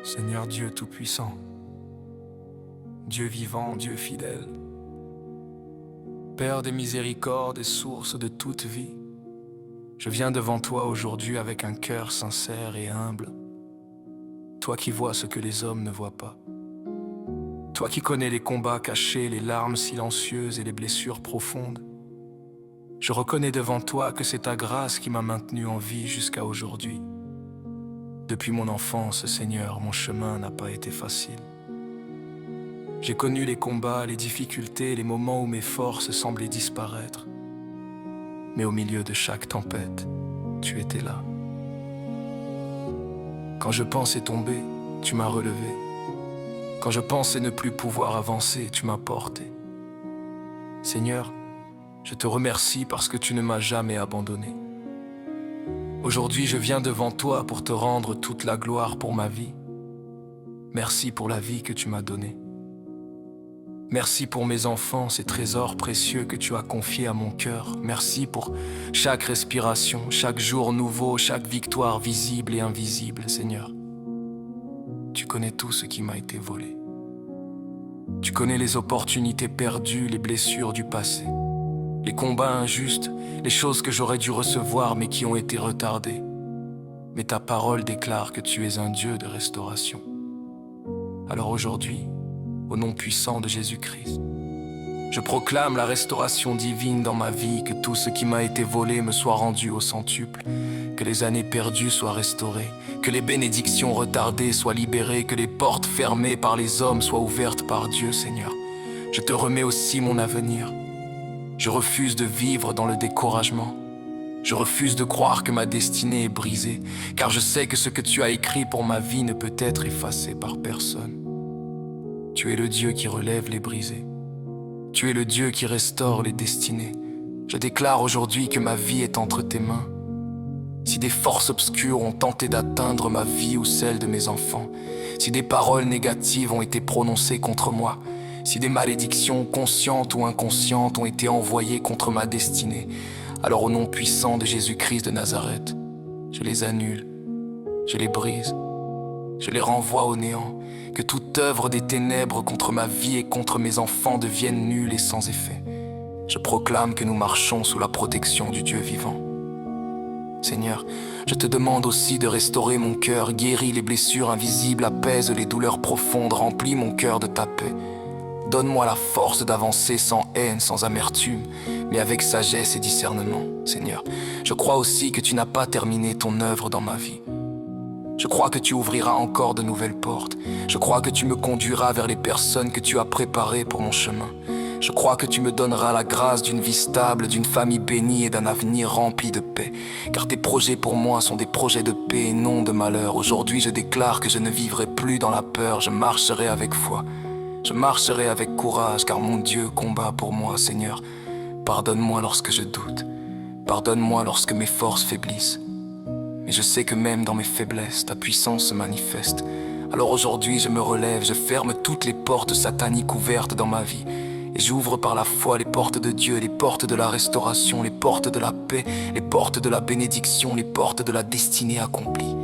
Seigneur Dieu Tout-Puissant, Dieu vivant, Dieu fidèle, Père des miséricordes et source de toute vie, je viens devant toi aujourd'hui avec un cœur sincère et humble. Toi qui vois ce que les hommes ne voient pas. Toi qui connais les combats cachés, les larmes silencieuses et les blessures profondes. Je reconnais devant toi que c'est ta grâce qui m'a maintenu en vie jusqu'à aujourd'hui. Depuis mon enfance, Seigneur, mon chemin n'a pas été facile. J'ai connu les combats, les difficultés, les moments où mes forces semblaient disparaître. Mais au milieu de chaque tempête, tu étais là. Quand je pensais tomber, tu m'as relevé. Quand je pensais ne plus pouvoir avancer, tu m'as porté. Seigneur, je te remercie parce que tu ne m'as jamais abandonné. Aujourd'hui, je viens devant toi pour te rendre toute la gloire pour ma vie. Merci pour la vie que tu m'as donnée. Merci pour mes enfants, ces trésors précieux que tu as confiés à mon cœur. Merci pour chaque respiration, chaque jour nouveau, chaque victoire visible et invisible, Seigneur. Tu connais tout ce qui m'a été volé. Tu connais les opportunités perdues, les blessures du passé, les combats injustes, les choses que j'aurais dû recevoir mais qui ont été retardées. Mais ta parole déclare que tu es un Dieu de restauration. Alors aujourd'hui, au nom puissant de Jésus-Christ, je proclame la restauration divine dans ma vie, que tout ce qui m'a été volé me soit rendu au centuple, que les années perdues soient restaurées, que les bénédictions retardées soient libérées, que les portes fermées par les hommes soient ouvertes par Dieu, Seigneur. Je te remets aussi mon avenir. Je refuse de vivre dans le découragement. Je refuse de croire que ma destinée est brisée, car je sais que ce que tu as écrit pour ma vie ne peut être effacé par personne. Tu es le Dieu qui relève les brisés. Tu es le Dieu qui restaure les destinées. Je déclare aujourd'hui que ma vie est entre tes mains. Si des forces obscures ont tenté d'atteindre ma vie ou celle de mes enfants, si des paroles négatives ont été prononcées contre moi, si des malédictions conscientes ou inconscientes ont été envoyées contre ma destinée, alors au nom puissant de Jésus-Christ de Nazareth, je les annule, je les brise, je les renvoie au néant. Que toute œuvre des ténèbres contre ma vie et contre mes enfants devienne nulle et sans effet. Je proclame que nous marchons sous la protection du Dieu vivant. Seigneur, je te demande aussi de restaurer mon cœur, guéris les blessures invisibles, apaise les douleurs profondes, remplis mon cœur de ta paix. Donne-moi la force d'avancer sans haine, sans amertume, mais avec sagesse et discernement, Seigneur. Je crois aussi que tu n'as pas terminé ton œuvre dans ma vie. Je crois que tu ouvriras encore de nouvelles portes. Je crois que tu me conduiras vers les personnes que tu as préparées pour mon chemin. Je crois que tu me donneras la grâce d'une vie stable, d'une famille bénie et d'un avenir rempli de paix. Car tes projets pour moi sont des projets de paix et non de malheur. Aujourd'hui, je déclare que je ne vivrai plus dans la peur. Je marcherai avec foi. Je marcherai avec courage, car mon Dieu combat pour moi, Seigneur. Pardonne-moi lorsque je doute. Pardonne-moi lorsque mes forces faiblissent. Mais je sais que même dans mes faiblesses, ta puissance se manifeste. Alors aujourd'hui, je me relève, je ferme toutes les portes sataniques ouvertes dans ma vie. Et j'ouvre par la foi les portes de Dieu, les portes de la restauration, les portes de la paix, les portes de la bénédiction, les portes de la destinée accomplie.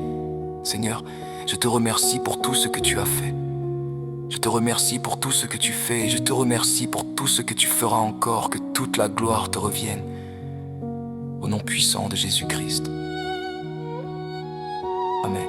Seigneur, je te remercie pour tout ce que tu as fait. Je te remercie pour tout ce que tu fais et je te remercie pour tout ce que tu feras encore, que toute la gloire te revienne. Au nom puissant de Jésus-Christ. Amen.